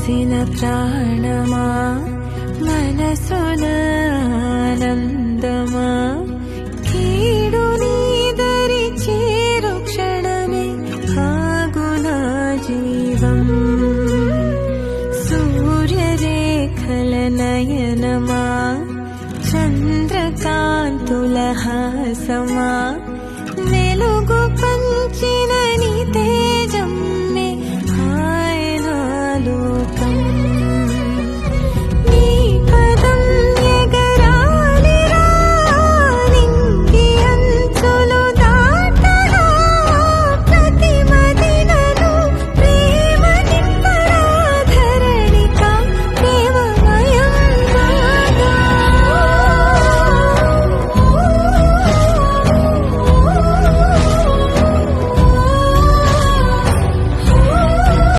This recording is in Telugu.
పోసిన ప్రాణమా మనసున ఆనందమా కీడు నీదరి చేరు క్షణమే ఆగునా జీవం సూర్యరేఖల నయనమా చంద్రకాంతుల హాసమా వెలుగు